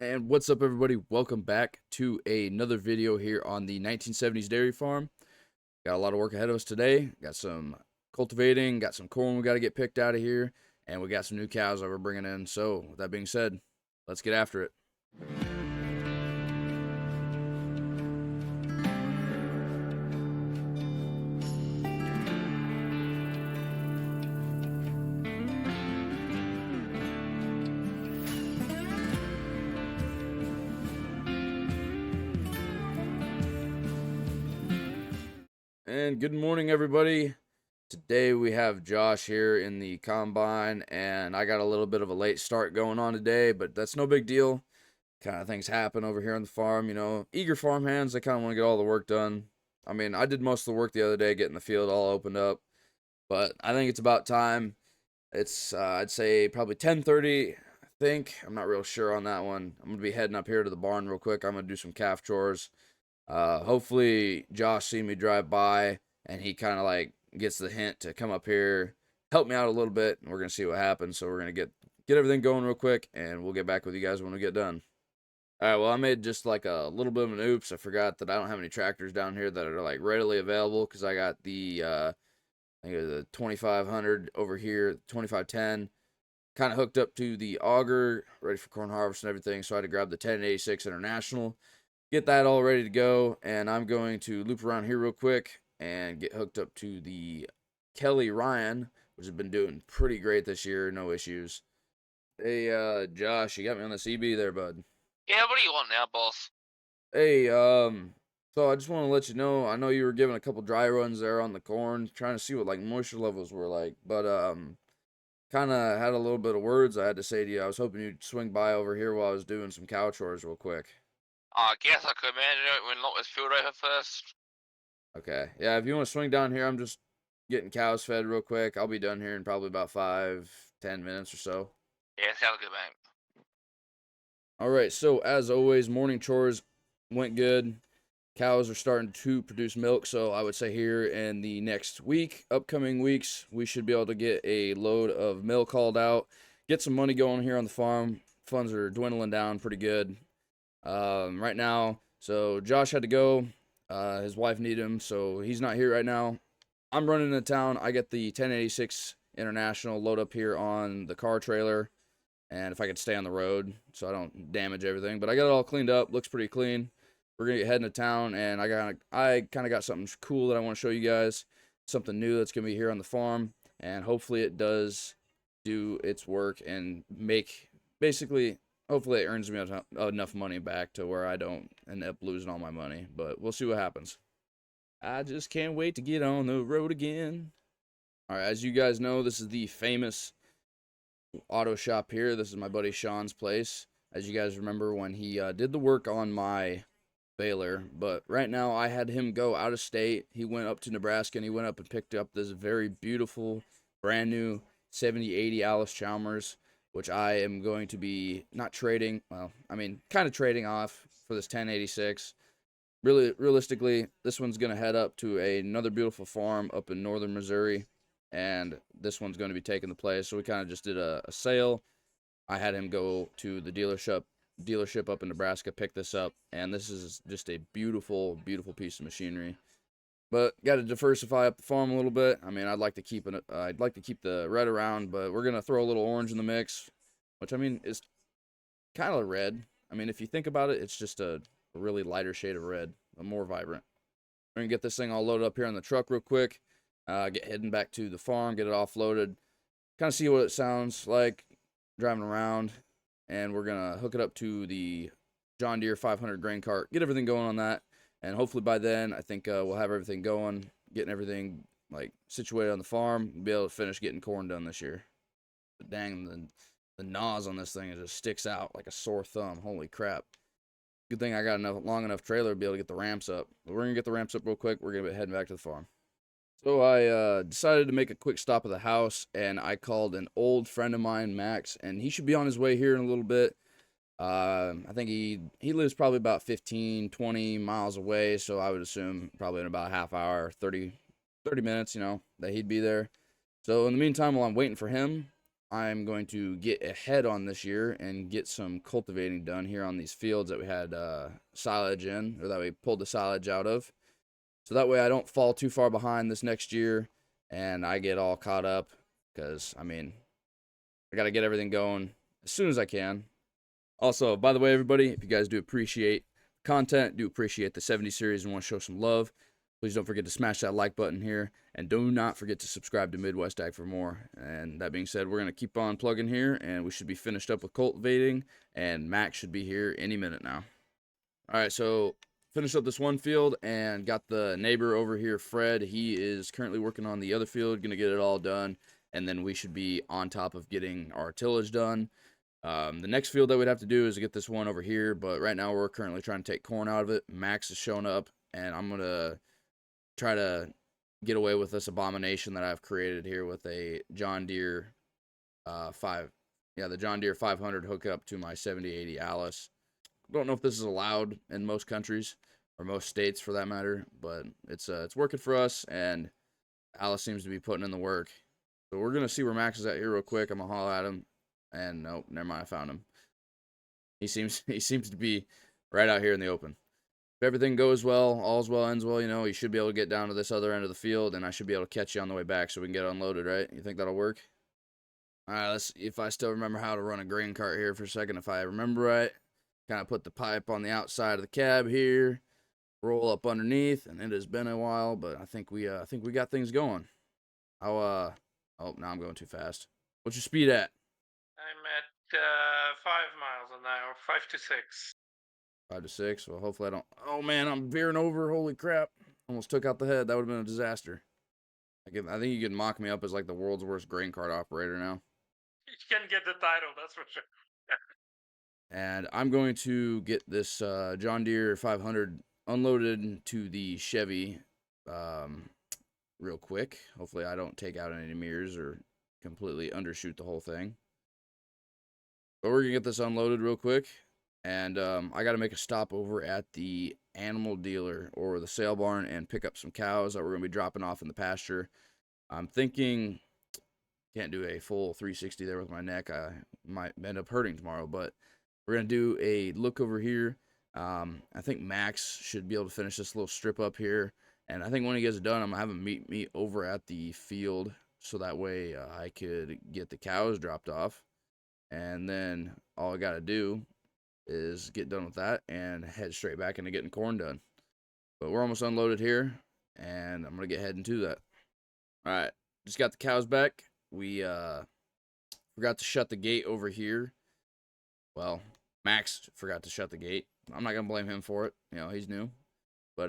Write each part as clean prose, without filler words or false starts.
And what's up, everybody? Welcome back to another video here on the 1970s dairy farm. Got a lot of work ahead of us today. Got some cultivating, got some corn we got to get picked out of here, and we got some new cows that we're bringing in. So, with that being said, let's get after it. And good morning, everybody. Today we have Josh here in the combine, and I got a little bit of a late start going on today, but that's no big deal. Kind of things happen over here on the farm, eager farm hands, they kind of want to get all the work done. I mean, I did most of the work the other day getting the field all opened up, but I think it's about time. It's I'd say probably 10:30. I think I'm not real sure on that one. I'm gonna be heading up here to the barn real quick. I'm gonna do some calf chores. Hopefully Josh see me drive by and he kind of like gets the hint to come up here, help me out a little bit, and we're gonna see what happens. So we're gonna get everything going real quick, and we'll get back with you guys when we get done. All right. Well, I made just like a little bit of an oops. I forgot that I don't have any tractors down here that are like readily available because I got the I think it was the 2500 over here, 2510, kind of hooked up to the auger, ready for corn harvest and everything. So I had to grab the 1086 International, get that all ready to go, and I'm going to loop around here real quick and get hooked up to the Kelly Ryan, which has been doing pretty great this year, no issues. Hey, Josh, you got me on the CB there, bud. Yeah, what do you want now, boss? Hey, so I just want to let you know, I know you were giving a couple dry runs there on the corn, trying to see what like moisture levels were like, but kind of had a little bit of words I had to say to you. I was hoping you'd swing by over here while I was doing some cow chores real quick. I guess I could, man. We'll knock this field over first. Okay. Yeah, if you want to swing down here, I'm just getting cows fed real quick. I'll be done here in probably about 5-10 minutes or so. Yeah, sounds good, man. All right, so as always, morning chores went good. Cows are starting to produce milk, so I would say here in the next week, upcoming weeks, we should be able to get a load of milk hauled out, get some money going here on the farm. Funds are dwindling down pretty good right now. So Josh had to go. His wife needed him, so he's not here right now. I'm running into town. I get the 1086 International load up here on the car trailer, and if I could stay on the road so I don't damage everything. But I got it all cleaned up. Looks pretty clean. We're gonna get heading to town, and I kind of got something cool that I want to show you guys. Something new that's gonna be here on the farm, and hopefully it does do its work and make basically. Hopefully it earns me enough money back to where I don't end up losing all my money. But we'll see what happens. I just can't wait to get on the road again. All right, as you guys know, this is the famous auto shop here. This is my buddy Sean's place. As you guys remember when he did the work on my baler, but right now I had him go out of state. He went up to Nebraska and he went up and picked up this very beautiful, brand new 7080 Alice Chalmers, which I am going to be not trading. Well, I mean, kind of trading off for this 1086. Really, realistically, this one's going to head up to another beautiful farm up in northern Missouri, and this one's going to be taking the place. So we kind of just did a sale. I had him go to the dealership up in Nebraska, pick this up, and this is just a beautiful, beautiful piece of machinery. But got to diversify up the farm a little bit. I mean, I'd like to keep the red around, but we're gonna throw a little orange in the mix, which I mean is kind of red. I mean, if you think about it, it's just a really lighter shade of red, a more vibrant. We're gonna get this thing all loaded up here on the truck real quick. Get heading back to the farm, get it offloaded, kind of see what it sounds like driving around, and we're gonna hook it up to the John Deere 500 grain cart, get everything going on that, and hopefully by then I think we'll have everything going, getting everything like situated on the farm, and be able to finish getting corn done this year. But dang, the nose on this thing it just sticks out like a sore thumb. Holy crap! Good thing I got enough long enough trailer to be able to get the ramps up. But we're gonna get the ramps up real quick. We're gonna be heading back to the farm. So I decided to make a quick stop at the house, and I called an old friend of mine, Max, and he should be on his way here in a little bit. I think he lives probably about 15, 20 miles away, so I would assume probably in about a half hour, 30 minutes, that he'd be there. So in the meantime, while I'm waiting for him, I'm going to get ahead on this year and get some cultivating done here on these fields that we had silage in, or that we pulled the silage out of. So that way I don't fall too far behind this next year and I get all caught up, because, I mean, I got to get everything going as soon as I can. Also, by the way, everybody, if you guys do appreciate content, do appreciate the 70 series and want to show some love, please don't forget to smash that like button here, and do not forget to subscribe to Midwest Ag for more. And that being said, we're going to keep on plugging here, and we should be finished up with cultivating, and Max should be here any minute now. All right, so finished up this one field and got the neighbor over here, Fred. He is currently working on the other field, going to get it all done, and then we should be on top of getting our tillage done. The next field that we'd have to do is get this one over here, but right now we're currently trying to take corn out of it. Max has shown up, and I'm going to try to get away with this abomination that I've created here with a John Deere the John Deere 500 hookup to my 7080 Alice. Don't know if this is allowed in most countries or most states for that matter, but it's working for us, and Alice seems to be putting in the work. So we're gonna see where Max is at here real quick. I'm gonna holler at him, and nope, never mind, I found him. He seems to be right out here in the open. If everything goes well, all's well, ends well, you should be able to get down to this other end of the field, and I should be able to catch you on the way back so we can get unloaded, right? You think that'll work? All right, let's see if I still remember how to run a grain cart here for a second. If I remember right, kind of put the pipe on the outside of the cab here, roll up underneath, and it has been a while, but I think we got things going. Oh, now I'm going too fast. What's your speed at? I'm at 5 miles an hour, 5 to 6. 5 to 6. Well, hopefully I don't. Oh man, I'm veering over. Holy crap! Almost took out the head. That would have been a disaster. I think you could mock me up as like the world's worst grain cart operator now. You can get the title, that's for sure. And I'm going to get this John Deere 500 unloaded to the Chevy real quick. Hopefully I don't take out any mirrors or completely undershoot the whole thing. But we're going to get this unloaded real quick. And I got to make a stop over at the animal dealer or the sale barn and pick up some cows that we're going to be dropping off in the pasture. I'm thinking, can't do a full 360 there with my neck. I might end up hurting tomorrow, but we're going to do a look over here. I think Max should be able to finish this little strip up here. And I think when he gets it done, I'm going to have him meet me over at the field so that way I could get the cows dropped off. And then all I got to do is get done with that and head straight back into getting corn done. But we're almost unloaded here, and I'm going to get heading to that. All right, just got the cows back. We forgot to shut the gate over here. Well, Max forgot to shut the gate. I'm not going to blame him for it. He's new. But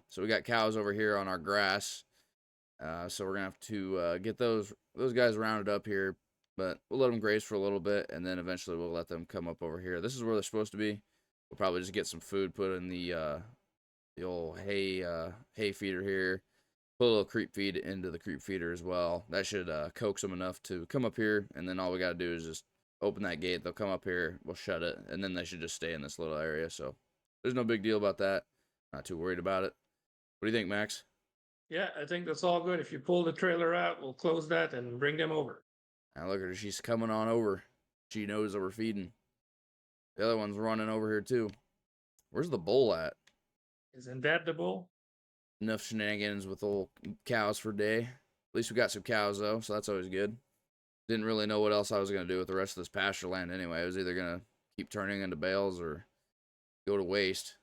so we got cows over here on our grass. So we're going to have to get those guys rounded up here. But we'll let them graze for a little bit, and then eventually we'll let them come up over here. This is where they're supposed to be. We'll probably just get some food, put in the old hay feeder here. Put a little creep feed into the creep feeder as well. That should coax them enough to come up here, and then all we got to do is just open that gate. They'll come up here, we'll shut it, and then they should just stay in this little area. So there's no big deal about that. Not too worried about it. What do you think, Max? Yeah, I think that's all good. If you pull the trailer out, we'll close that and bring them over. Now look at her. She's coming on over. She knows that we're feeding. The other one's running over here too. Where's the bull at? Isn't that the bull? Enough shenanigans with old cows for a day. At least we got some cows though, so that's always good. Didn't really know what else I was going to do with the rest of this pasture land anyway. I was either going to keep turning into bales or go to waste.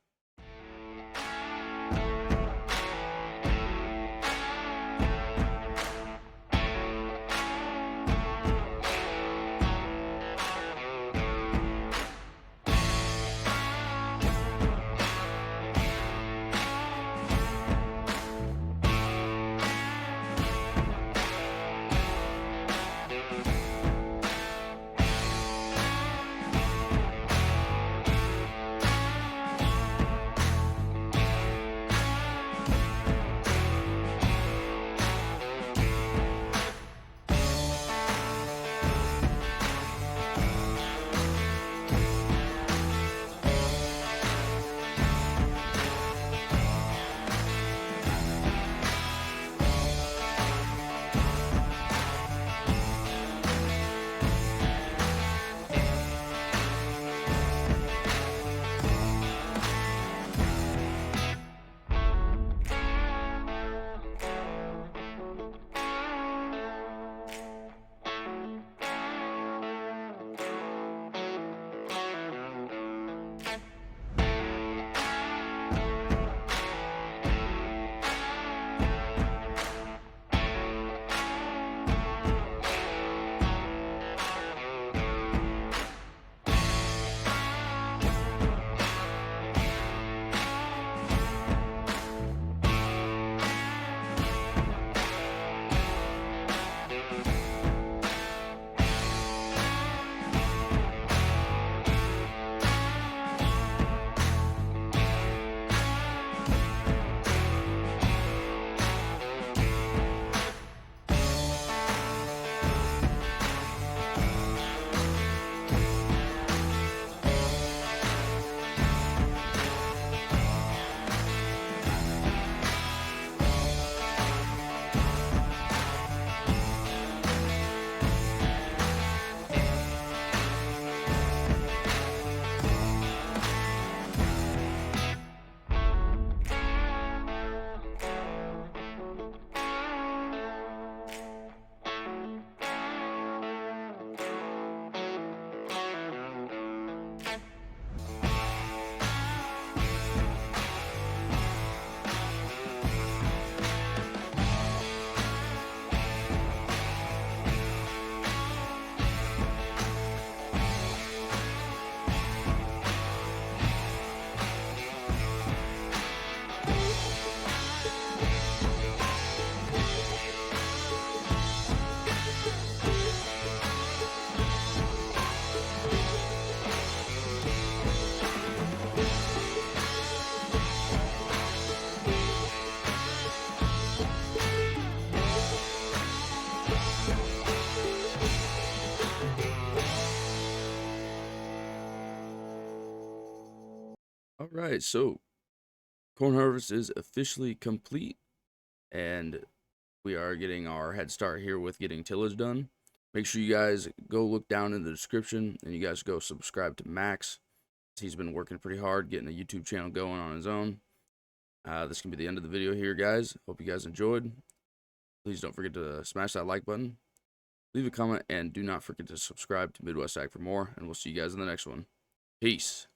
All right, so corn harvest is officially complete, and we are getting our head start here with getting tillage done. Make sure you guys go look down in the description, and you guys go subscribe to Max. He's been working pretty hard getting a YouTube channel going on his own. This can be the end of the video here, guys. Hope you guys enjoyed. Please don't forget to smash that like button, leave a comment, and do not forget to subscribe to Midwest Ag for more, and we'll see you guys in the next one. Peace.